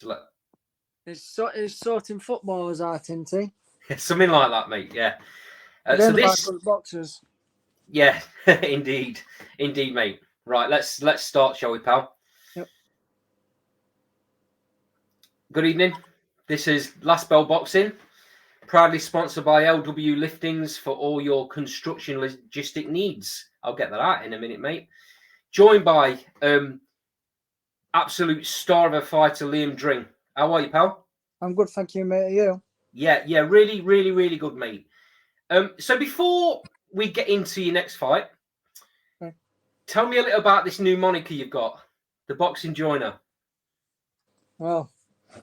Like, It's sorting footballers out, isn't he? something like that, mate. Yeah. So Then about this, us boxers. yeah, indeed, mate. Right, let's start, shall we, pal? Yep. Good evening. This is Last Bell Boxing, proudly sponsored by LW Liftings for all your construction logistic needs. I'll get that out in a minute, mate. Joined by absolute star of a fighter, Liam Dring. How are you, pal? I'm good, thank you, mate. Are you? Yeah, really, really, really good, mate. So before we get into your next fight, Okay. tell me a little about this new moniker you've got, the Boxing Joiner. Well,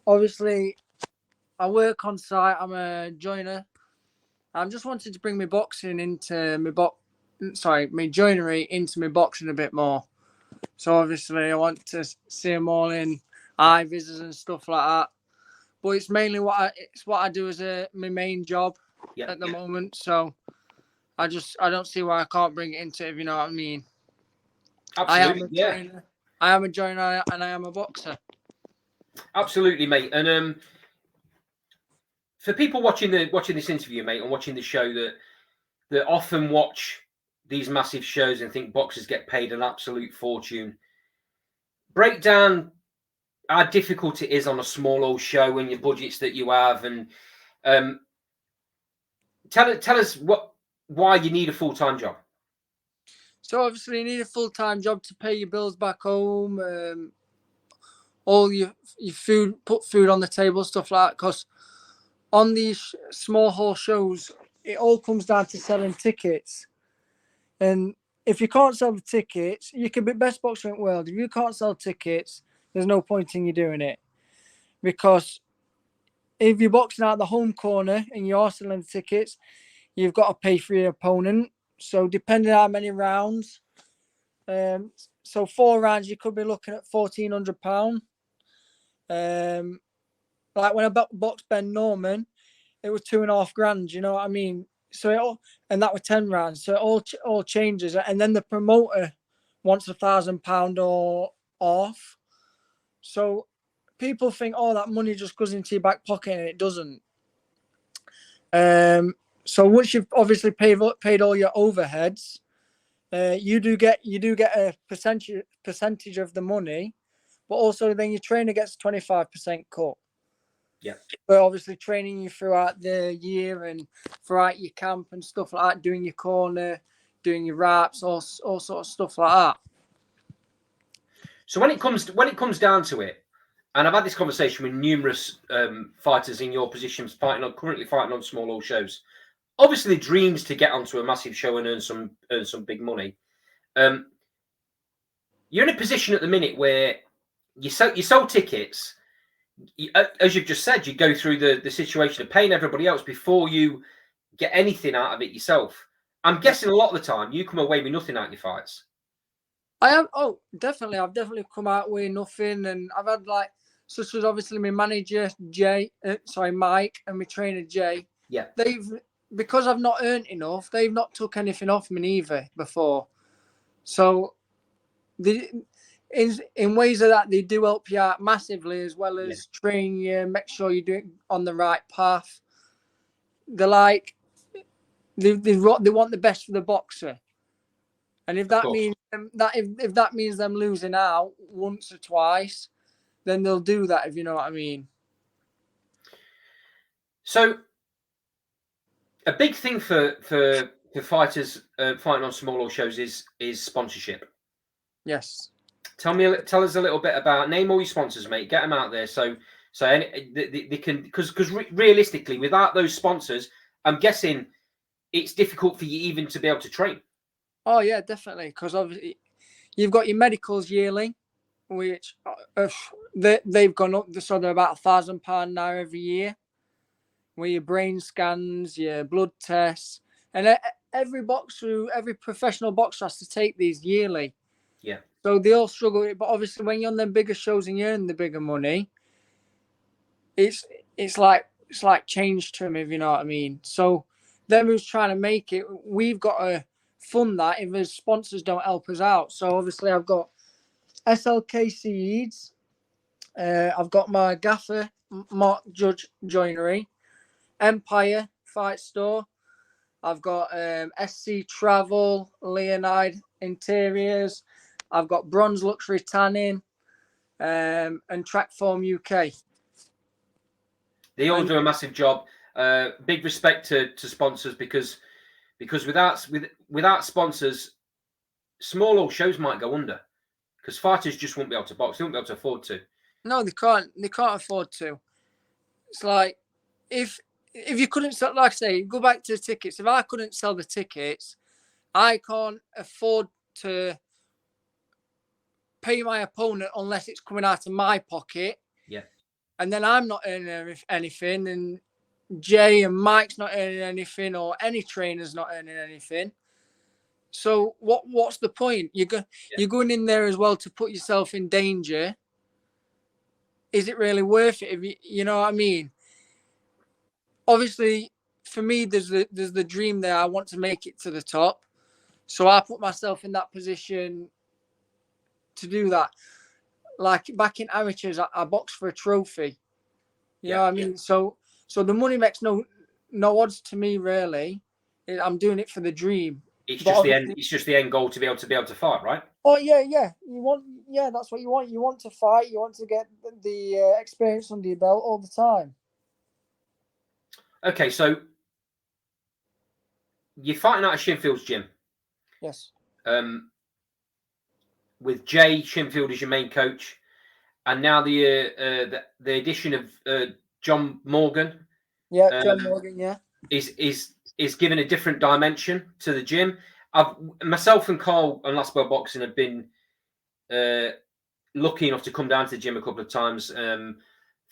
obviously, I work on site. I'm a joiner. I'm just wanted to bring my boxing into my joinery into my boxing a bit more. So obviously, I want to see them all in eye visors and stuff like that. But it's mainly what I do as my main job at the moment. So I don't see why I can't bring it into it, if you know what I mean. Absolutely, yeah. I am a joiner and I am a boxer. Absolutely, mate. And for people watching this interview, mate, and watching the show that often watch these massive shows and think boxers get paid an absolute fortune, break down how difficult it is on a small old show and your budgets that you have, and tell us why you need a full-time job. So obviously, you need a full-time job to pay your bills back home, all your food, put food on the table, stuff like that. Because on these small hall shows, it all comes down to selling tickets. And if you can't sell the tickets, you can be best boxer in the world. If you can't sell tickets, there's no point in you doing it. Because if you're boxing out the home corner and you are selling the tickets, you've got to pay for your opponent. So depending on how many rounds, so 4 rounds, you could be looking at £1,400. Like when I boxed Ben Norman, it was £2,500. You know what I mean? So and that was 10 rounds. So it all changes, and then the promoter wants £1,000 or off. So people think, oh, that money just goes into your back pocket, and it doesn't. So once you've obviously paid all your overheads, you do get a percentage of the money, but also then your trainer gets 25% cut. Yeah. But obviously training you throughout the year and throughout your camp and stuff like that, doing your corner, doing your wraps, all sort of stuff like that. So when it comes down to it, and I've had this conversation with numerous fighters in your positions, currently fighting on small old shows. Obviously, dreams to get onto a massive show and earn some big money. You're in a position at the minute where you sell tickets. As you've just said, you go through the situation of paying everybody else before you get anything out of it yourself. I'm guessing a lot of the time you come away with nothing out of your fights. I am. Oh, definitely. I've definitely come out with nothing, and I've had such as obviously my manager Mike, and my trainer Jay. Yeah. Because I've not earned enough, they've not took anything off me neither before. So, in ways of that, they do help you out massively, as well as train you, make sure you're doing on the right path. They're like, they want the best for the boxer. And if that means if that means them losing out once or twice, then they'll do that, if you know what I mean. So, a big thing for fighters fighting on smaller shows is sponsorship. Yes. Tell us a little bit about, name all your sponsors, mate. Get them out there so they can, because realistically, without those sponsors, I'm guessing it's difficult for you even to be able to train. Oh yeah, definitely. Because obviously you've got your medicals yearly, which they've gone up. So they're about £1,000 now every year. Where your brain scans, your blood tests, and every professional boxer has to take these yearly. Yeah. So they all struggle with it, but obviously when you're on the bigger shows and you earn the bigger money, it's like change to them, if you know what I mean. So them who's trying to make it, we've got to fund that if the sponsors don't help us out. So obviously I've got SLK Seeds, I've got my gaffer, Mark Judge Joinery, Empire Fight Store. I've got SC Travel, Leonide Interiors. I've got Bronze Luxury Tanning, and Trackform UK. They all do a massive job. Big respect to sponsors because without sponsors, small old shows might go under because fighters just won't be able to box. They won't be able to afford to. No, they can't. They can't afford to. It's like if you couldn't sell, like I say, go back to the tickets. If I couldn't sell the tickets, I can't afford to pay my opponent unless it's coming out of my pocket. Yeah. And then I'm not earning anything, and Jay and Mike's not earning anything, or any trainer's not earning anything. So what's the point? You're going in there as well to put yourself in danger. Is it really worth it? If you know what I mean? Obviously, for me, there's the dream there. I want to make it to the top, so I put myself in that position to do that. Like back in amateurs, I boxed for a trophy. You know what I mean? So the money makes no odds to me, really. I'm doing it for the dream. It's just the end. It's just the end goal to be able to fight, right? Oh yeah. That's what you want. You want to fight. You want to get the experience under your belt all the time. Okay, so you're fighting out of Shinfield's gym. Yes. With Jay Shinfield as your main coach, and now the addition of John Morgan. Yeah, John Morgan. Yeah. Is given a different dimension to the gym. Myself and Carl and Last Bell Boxing have been lucky enough to come down to the gym a couple of times.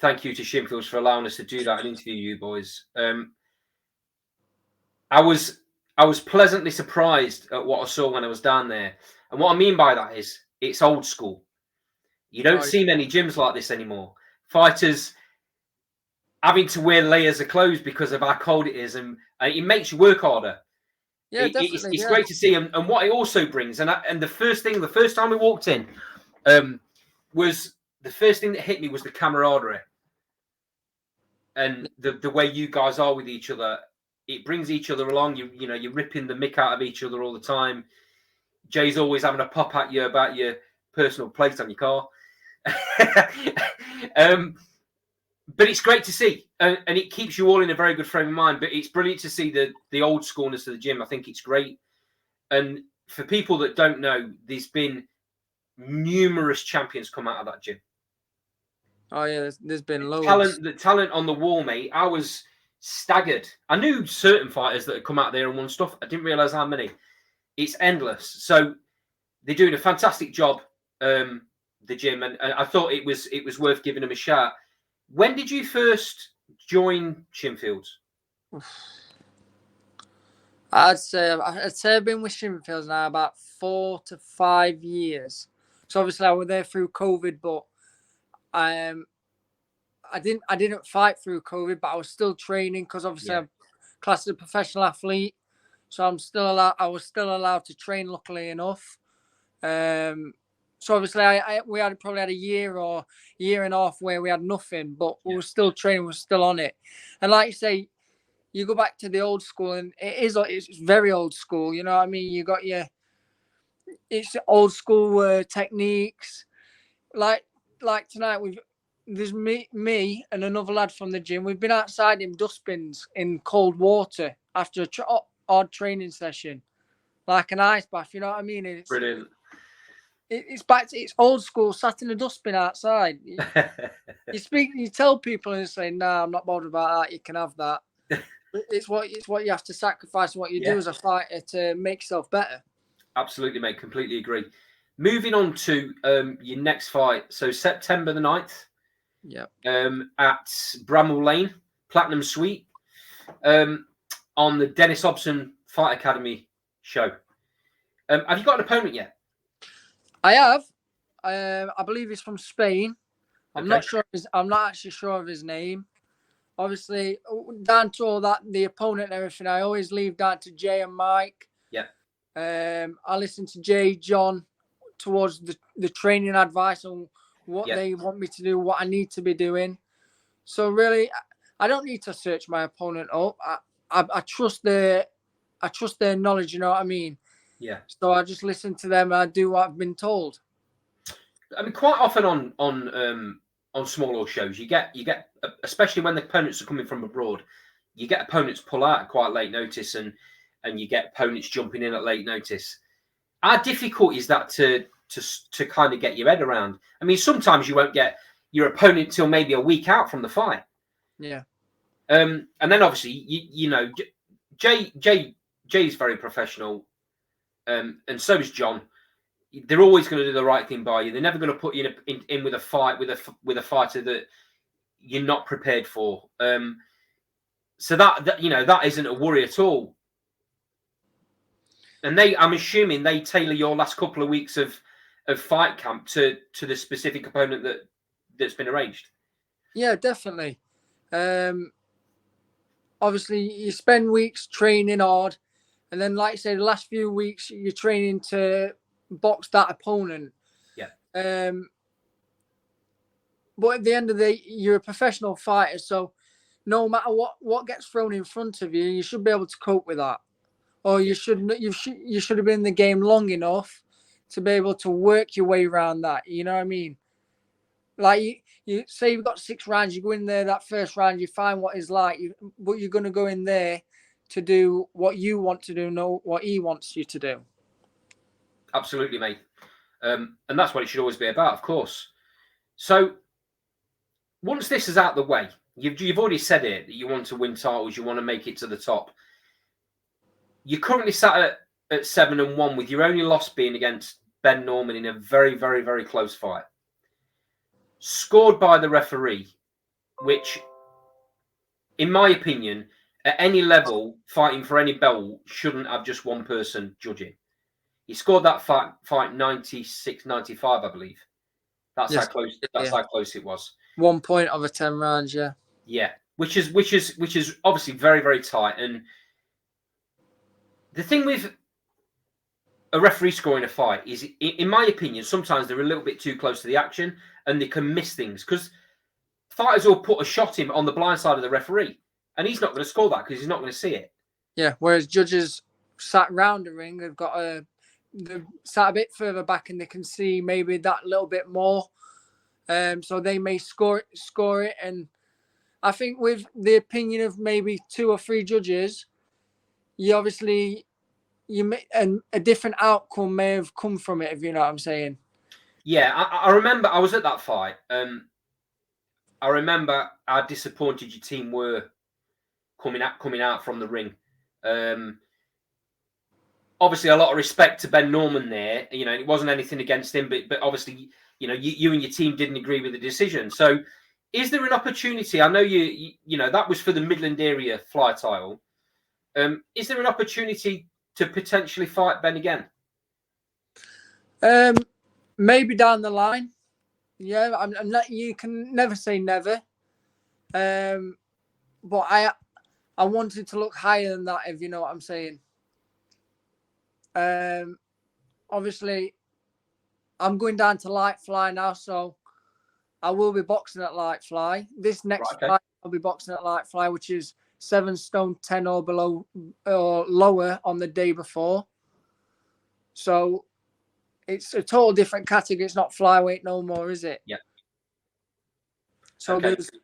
Thank you to Shinfields for allowing us to do that and interview you boys. I was pleasantly surprised at what I saw when I was down there. And what I mean by that is it's old school. You don't see many gyms like this anymore. Fighters having to wear layers of clothes because of how cold it is, and it makes you work harder. Yeah, definitely. It's great to see, and what it also brings, and the first time we walked in, was the first thing that hit me was the camaraderie, and the way you guys are with each other. It brings each other along. You know, you're ripping the mick out of each other all the time. Jay's always having a pop at you about your personal plate on your car. But it's great to see, and it keeps you all in a very good frame of mind. But it's brilliant to see the old schoolness of the gym. I think it's great. And for people that don't know, there's been numerous champions come out of that gym. Oh yeah, there's been loads. The talent on the wall, mate. I was staggered. I knew certain fighters that had come out there and won stuff. I didn't realise how many. It's endless. So they're doing a fantastic job, the gym, and I thought it was worth giving them a shout. When did you first join Shinfields? I'd say I've been with Shinfields now about 4 to 5 years. So obviously I was there through COVID, but I didn't fight through COVID, but I was still training because obviously I'm classed as a professional athlete, so I was still allowed to train. Luckily enough, so obviously we probably had a year or year and a half where we had nothing, but we were still training, we were still on it. And like you say, you go back to the old school, and it's very old school. You know what I mean? You got it's old school techniques. Like tonight there's me and another lad from the gym. We've been outside in dustbins in cold water after a hard training session, like an ice bath. You know what I mean? It's brilliant. It's old school. Sat in a dustbin outside. You tell people and they say, "Nah, I'm not bothered about that. You can have that." It's what you have to sacrifice and what you do as a fighter to make yourself better. Absolutely, mate. Completely agree. Moving on to your next fight. So September the 9th. Yeah. At Bramall Lane, Platinum Suite, on the Dennis Hobson Fight Academy show. Have you got an opponent yet? I have. I believe he's from Spain. I'm not actually sure of his name. Obviously, down to all that, the opponent and everything, I always leave down to Jay and Mike. Yeah. I listen to Jay, John, towards the training advice on what they want me to do, what I need to be doing. So really, I don't need to search my opponent up. I trust their knowledge. You know what I mean? Yeah. So I just listen to them and I do what I've been told. I mean, quite often on smaller shows, you get especially when the opponents are coming from abroad, you get opponents pull out at quite late notice, and you get opponents jumping in at late notice. How difficult is that to kind of get your head around? I mean, sometimes you won't get your opponent till maybe a week out from the fight. Yeah. And then obviously you know Jay's very professional, and so is John. They're always going to do the right thing by you. They're never going to put you in with a fight with a fighter that you're not prepared for. So that you know, that isn't a worry at all. And I'm assuming they tailor your last couple of weeks of fight camp to the specific opponent that's been arranged. Yeah, definitely. Obviously, you spend weeks training hard, and then, like I say, the last few weeks you're training to box that opponent. Yeah. But at the end of the day, you're a professional fighter, so no matter what gets thrown in front of you, you should be able to cope with that. Or you should have been in the game long enough to be able to work your way around that. You know what I mean? Like you say you've got 6 rounds, you go in there that first round, you find what it's like, but you're going to go in there to do what you want to do, not what he wants you to do. Absolutely, mate. And that's what it should always be about, of course. So once this is out of the way, you've already said it, that you want to win titles, you want to make it to the top. You're currently sat at 7-1, with your only loss being against Ben Norman in a very, very, very close fight. Scored by the referee, which, in my opinion, at any level, fighting for any belt shouldn't have just one person judging. He scored that fight 96-95, I believe. That's Yes. how close. That's how close it was. 1 point over 10 rounds, yeah. Yeah, which is obviously very, very tight. And the thing with a referee scoring a fight is, in my opinion, sometimes they're a little bit too close to the action and they can miss things, because fighters will put a shot in on the blind side of the referee and he's not going to score that because he's not going to see it. Yeah, whereas judges sat round the ring have got they're sat a bit further back and they can see maybe that little bit more. So they may score it. And I think with the opinion of maybe 2 or 3 judges, and a different outcome may have come from it, if you know what I'm saying. Yeah, I remember I was at that fight. I remember how disappointed your team were coming out from the ring. Obviously, a lot of respect to Ben Norman there. You know, it wasn't anything against him, but obviously, you know, you and your team didn't agree with the decision. So, is there an opportunity? I know you know that was for the Midland area fly title. Is there an opportunity to potentially fight Ben again? Maybe down the line. Yeah, you can never say never. But I wanted to look higher than that, if you know what I'm saying. Obviously, I'm going down to light fly now, so I will be boxing at light fly. This next fight, I'll be boxing at light fly, which is 7 stone 10 or below or lower on the day before. So it's a total different category. It's not flyweight no more, is it? Yeah. So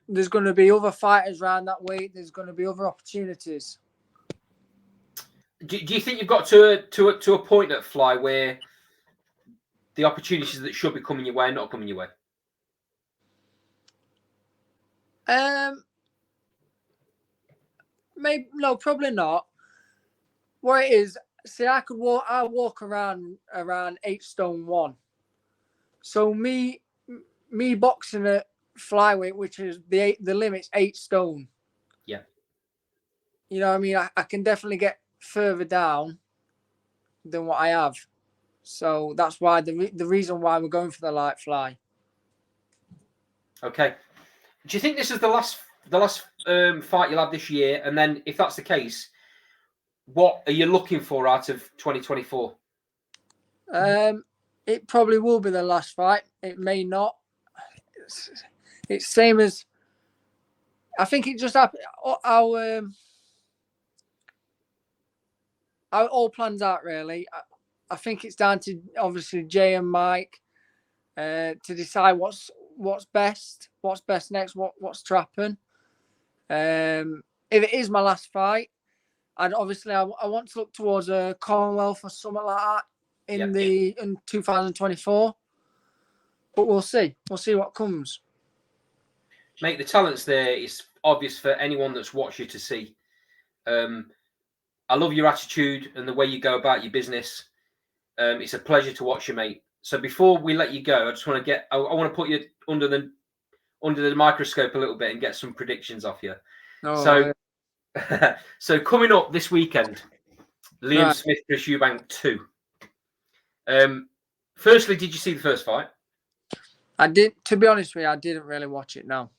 there's going to be other fighters around that weight. There's going to be other opportunities. Do you think you've got to a point at fly where the opportunities that should be coming your way are not coming your way? Maybe no, probably not. What it is, see, I walk around 8 stone 1. So me boxing at flyweight, which is the limit's 8 stone. Yeah. You know what I mean? I can definitely get further down than what I have. So that's why the reason why we're going for the light fly. Okay. Do you think this is the last fight you'll have this year? And then, if that's the case, what are you looking for out of 2024? It probably will be the last fight. It may not. it's same as. I think it just happened. Our all plans out really. I think it's down to obviously Jay and Mike to decide what's best next, what's to happen. If it is my last fight, and obviously I want to look towards a Commonwealth or something like that in 2024. But we'll see. We'll see what comes. Mate, the talent's there. It's obvious for anyone that's watched you to see. I love your attitude and the way you go about your business. It's a pleasure to watch you, mate. So before we let you go, I just want to I want to put you under the microscope a little bit and get some predictions off you. Oh, so coming up this weekend, Liam Smith vs Eubank 2. Firstly, did you see the first fight? I did. To be honest with you, I didn't really watch it. No.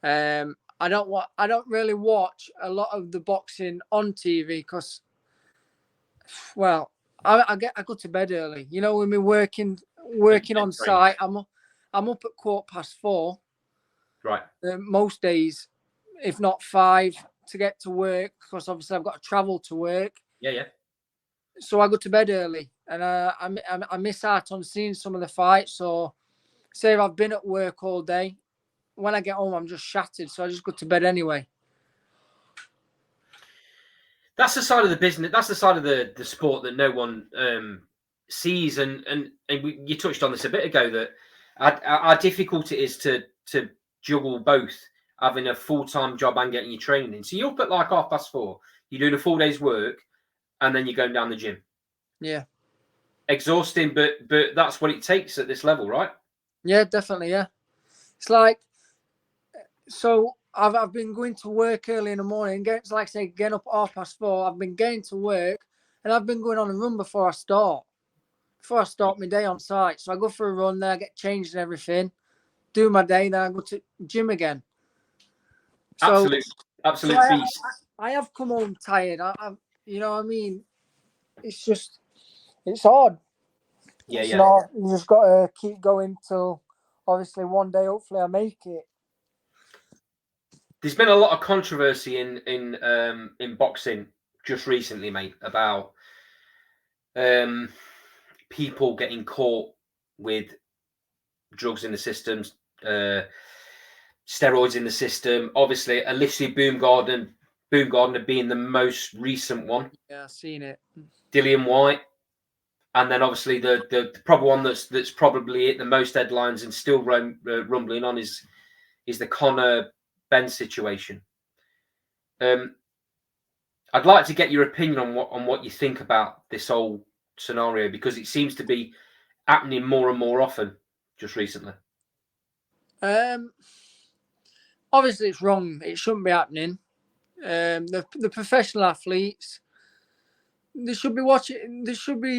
I don't really watch a lot of the boxing on TV because, well, I go to bed early. You know, when we're working on site, I'm up at 4:15. Right. Most days, if not 5, to get to work because obviously I've got to travel to work. Yeah. So I go to bed early, and I miss out on seeing some of the fights. So, say if I've been at work all day, when I get home, I'm just shattered. So I just go to bed anyway. That's the side of the business. That's the side of the sport that no one sees. And you touched on this a bit ago that our difficult it is to juggle both, having a full-time job and getting your training in. So you're up at like 4:30. You're doing a full day's work, and then you're going down the gym. Yeah. Exhausting, but that's what it takes at this level, right? Yeah, definitely. Yeah. It's like, so I've been going to work early in the morning. It's like say getting up at 4:30. I've been getting to work, and I've been going on a run before I start my day on site. So I go for a run there, get changed and everything, do my day, then I go to gym again. So, absolute beast. I have come home tired. You know what I mean? It's hard. Yeah. You just got to keep going till obviously one day, hopefully, I make it. There's been a lot of controversy in boxing just recently, mate, about people getting caught with drugs in the systems, steroids in the system. Obviously, Alicia Baumgardner being the most recent one. Yeah, I've seen it. Dillian White, and then obviously the probably one that's probably hit the most headlines and still rumbling on is the Conor Ben situation. I'd like to get your opinion on what you think about this whole scenario, because it seems to be happening more and more often just recently. Obviously it's wrong. It shouldn't be happening. The professional athletes, they should be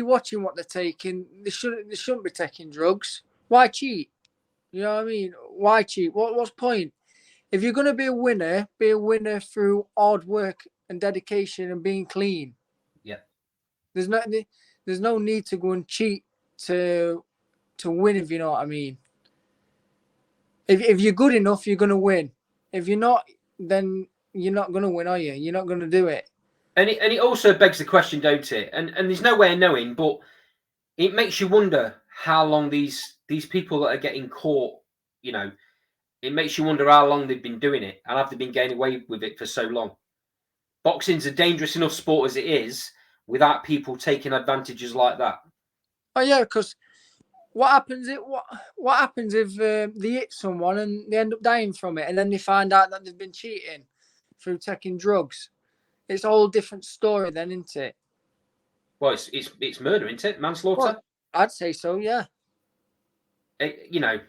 watching what they're taking. They shouldn't be taking drugs. Why cheat? You know what I mean? Why cheat? What's point? If you're going to be a winner through hard work and dedication and being clean. Yeah. There's no need to go and cheat to win, if you know what I mean. If you're good enough, you're going to win. If you're not, then you're not going to win, are you? You're not going to do it. And it also begs the question, don't it? And there's no way of knowing, but it makes you wonder how long these people that are getting caught, you know, it makes you wonder how long they've been doing it and have they been getting away with it for so long. Boxing's a dangerous enough sport as it is without people taking advantages like that. Oh yeah, because what happens if they hit someone and they end up dying from it, and then they find out that they've been cheating through taking drugs? It's a whole different story then, isn't it? Well, it's murder, isn't it? Manslaughter. Well, I'd say so, yeah. You know,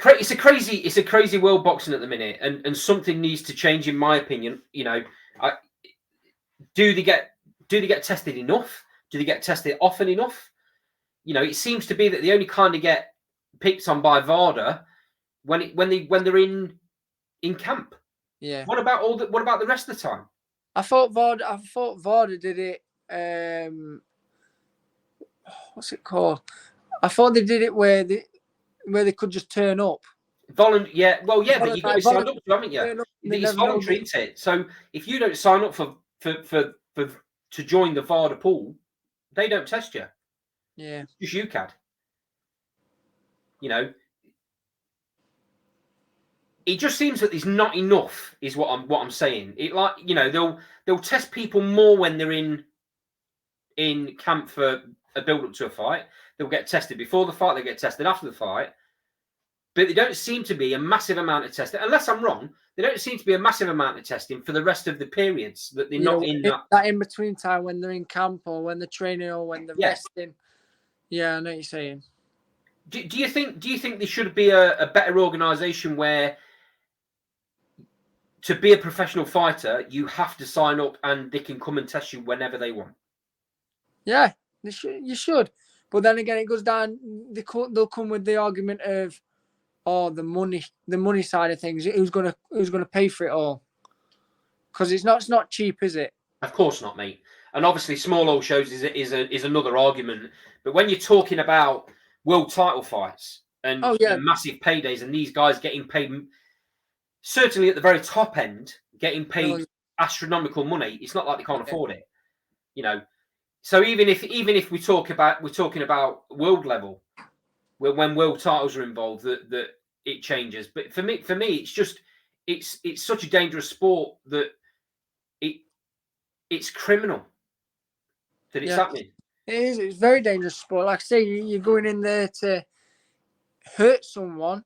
it's a crazy world boxing at the minute, and something needs to change, in my opinion. You know, do they get tested enough? Do they get tested often enough? You know, it seems to be that they only kind of get picked on by VADA when they're in camp. Yeah. What about the rest of the time? I thought VADA did it. What's it called? I thought they did it where where they could just turn up. Yeah, well, yeah, but you've got to be signed up to, haven't you? Turn up and they It's never know voluntary, isn't it? So if you don't sign up for to join the VADA pool, they don't test you. Yeah. Just you, CAD. You know, it just seems that there's not enough, is what I'm saying. It like, you know, they'll test people more when they're in camp for a build up to a fight. They'll get tested before the fight. They get tested after the fight. But there don't seem to be a massive amount of testing, unless I'm wrong. There don't seem to be a massive amount of testing for the rest of the periods that they're not in that in between time when they're in camp or when they're training or when they're resting. Yeah, I know what you're saying. Do you think there should be a better organisation where to be a professional fighter you have to sign up and they can come and test you whenever they want? Yeah, you should. But then again, it goes down. They'll come with the argument of, oh, the money side of things. Who's gonna pay for it all? Because it's not cheap, is it? Of course not, mate. And obviously, small old shows is another argument. But when you're talking about world title fights and massive paydays, and these guys getting paid, certainly at the very top end, getting paid astronomical money, it's not like they can't afford it, you know. So even if we're talking about world level, when world titles are involved, that it changes. But for me, it's just it's such a dangerous sport that it's criminal that it's happening. It is. It's very dangerous sport. Like I say, you're going in there to hurt someone,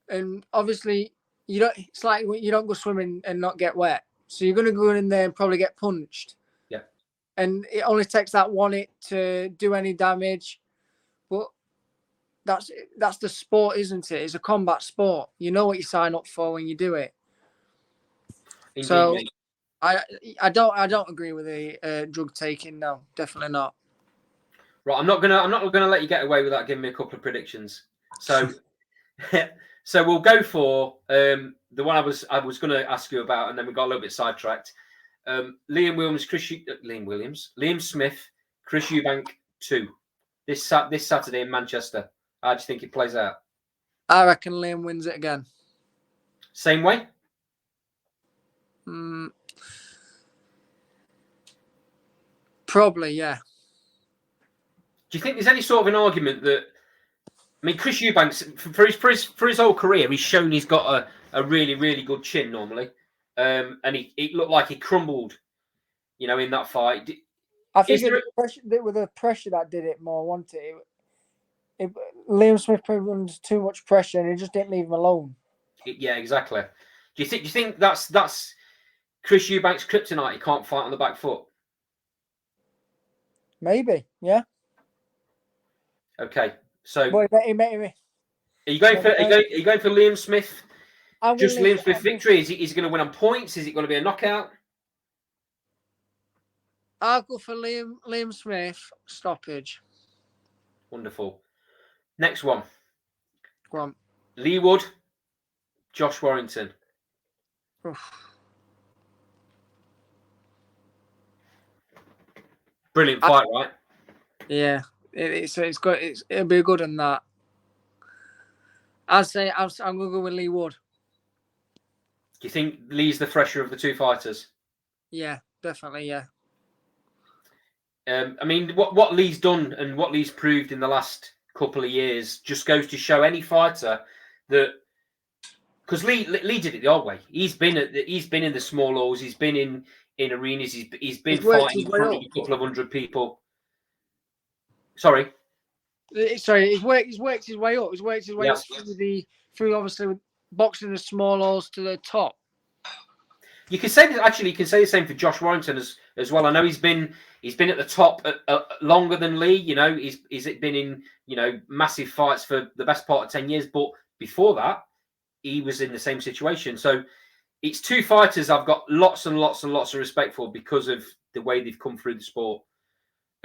and obviously you don't. It's like you don't go swimming and not get wet. So you're going to go in there and probably get punched. Yeah. And it only takes that one hit to do any damage, but that's the sport, isn't it? It's a combat sport. You know what you sign up for when you do it. Indeed, so. Mate. I don't agree with the drug taking. No, definitely not. Right, I'm not gonna let you get away without giving me a couple of predictions. So, so we'll go for the one I was going to ask you about, and then we got a little bit sidetracked. Liam Smith, Chris Eubank 2 this Saturday in Manchester. How do you think it plays out? I reckon Liam wins it again. Same way. Probably, yeah. Do you think there's any sort of an argument that, I mean, Chris Eubanks, for his whole career, he's shown he's got a really, really good chin normally. And it looked like he crumbled, you know, in that fight. I think it was the pressure that did it more, wasn't it? Liam Smith put under too much pressure and it just didn't leave him alone. Yeah, exactly. Do you think that's Chris Eubanks' kryptonite? He can't fight on the back foot. Maybe, yeah. Okay, so boy, are you going for Liam Smith? Just Liam Smith victory? Is he going to win on points? Is it going to be a knockout? I'll go for Liam Smith stoppage. Wonderful. Next one. Go on. Lee Wood, Josh Warrington. Oof. Brilliant fight, right? Yeah, it'll be good on that. I'll say I'm gonna go with Lee Wood. Do you think Lee's the fresher of the two fighters? Yeah, definitely. Yeah. I mean, what Lee's done and what Lee's proved in the last couple of years just goes to show any fighter that, because Lee did it the old way. He's been in the small halls. He's been in arenas. He's been fighting in front of a couple of hundred people. Sorry, he's worked his way up. He's worked his way up through obviously with boxing the small halls to the top. You can say the same for Josh Warrington as well. I know he's been at the top longer than Lee. You know, he's been in, you know, massive fights for the best part of 10 years. But before that, he was in the same situation. So it's two fighters I've got lots and lots and lots of respect for because of the way they've come through the sport.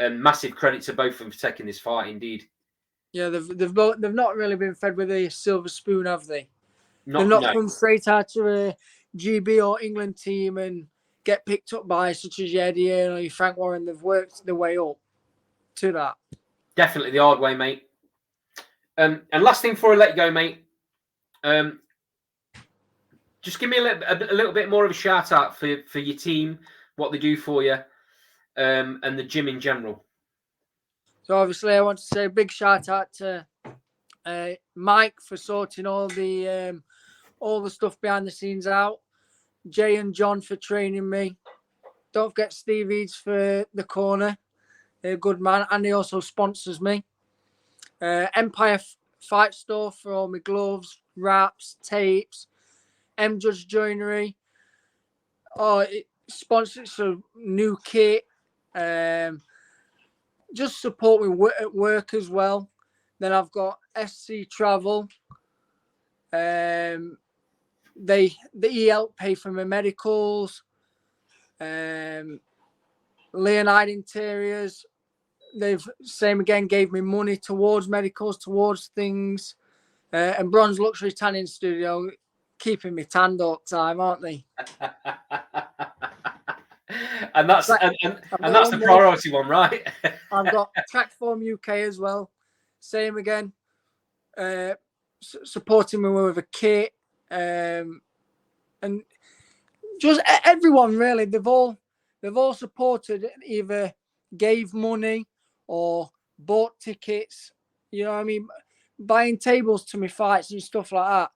And massive credit to both of them for taking this fight, indeed. Yeah, they've not really been fed with a silver spoon, have they? They've not come straight out to a GB or England team and get picked up by such as Eddie or your Frank Warren. They've worked their way up to that. Definitely the hard way, mate. And last thing before I let you go, mate. Just give me a little bit more of a shout out for your team, what they do for you, and the gym in general. So obviously, I want to say a big shout out to Mike for sorting all the stuff behind the scenes out. Jay and John for training me. Don't forget Steve Eads for the corner. A good man, and he also sponsors me. Empire Fight Store for all my gloves, wraps, tapes. Judge Joinery. Oh, it sponsors some new kit. Just support me at work as well. Then I've got SC Travel. They help pay for my medicals. Leonide Interiors. They've gave me money towards medicals, towards things. And Bronze Luxury Tanning Studio, keeping me tanned all the time, aren't they? and that's the priority one, right? I've got Trackform UK as well. Same again. Supporting me with a kit. And just everyone really, they've all supported, either gave money or bought tickets. You know what I mean? Buying tables to my fights and stuff like that.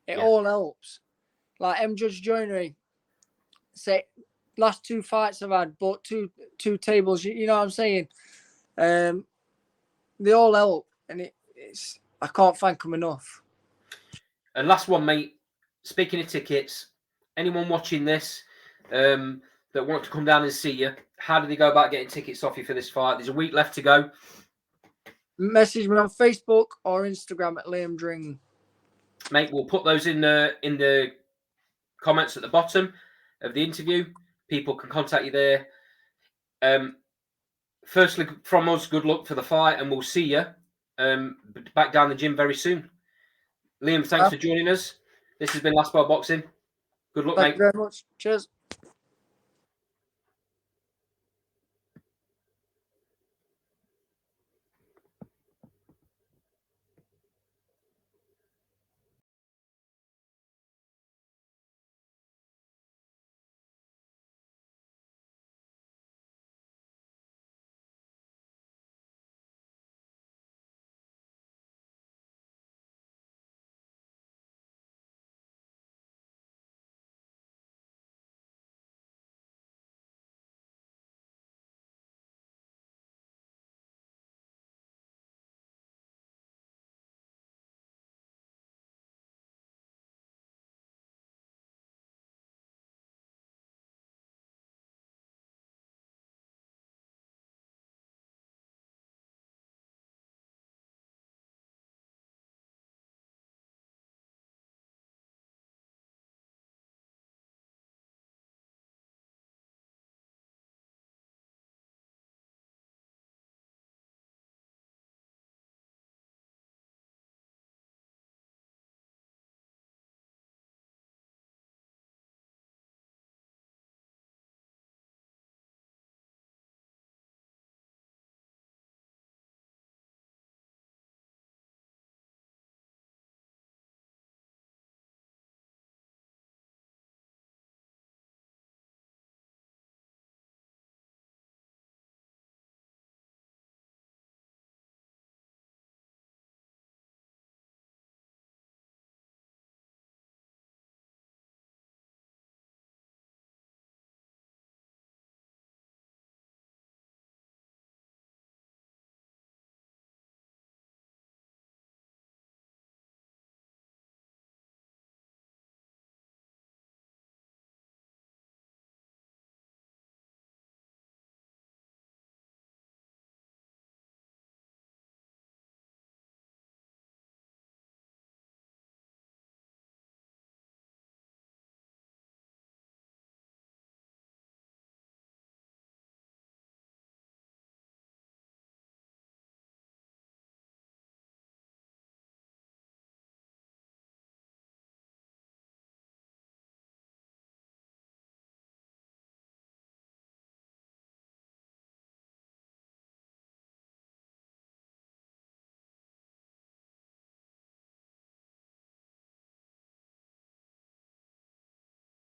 It all helps. Like Judge Joinery, say last 2 fights I've had, bought two tables. You know what I'm saying? They all help, and it's I can't thank them enough. And last one, mate. Speaking of tickets, anyone watching this that want to come down and see you, how do they go about getting tickets off you for this fight? There's a week left to go. Message me on Facebook or Instagram at Liam Dring. Mate, we'll put those in the comments at the bottom of the interview. People can contact you there. Firstly, from us, good luck for the fight, and we'll see you back down the gym very soon. Liam, thanks for joining us. This has been Last Bar Boxing. Good luck, mate. Thank you very much. Cheers.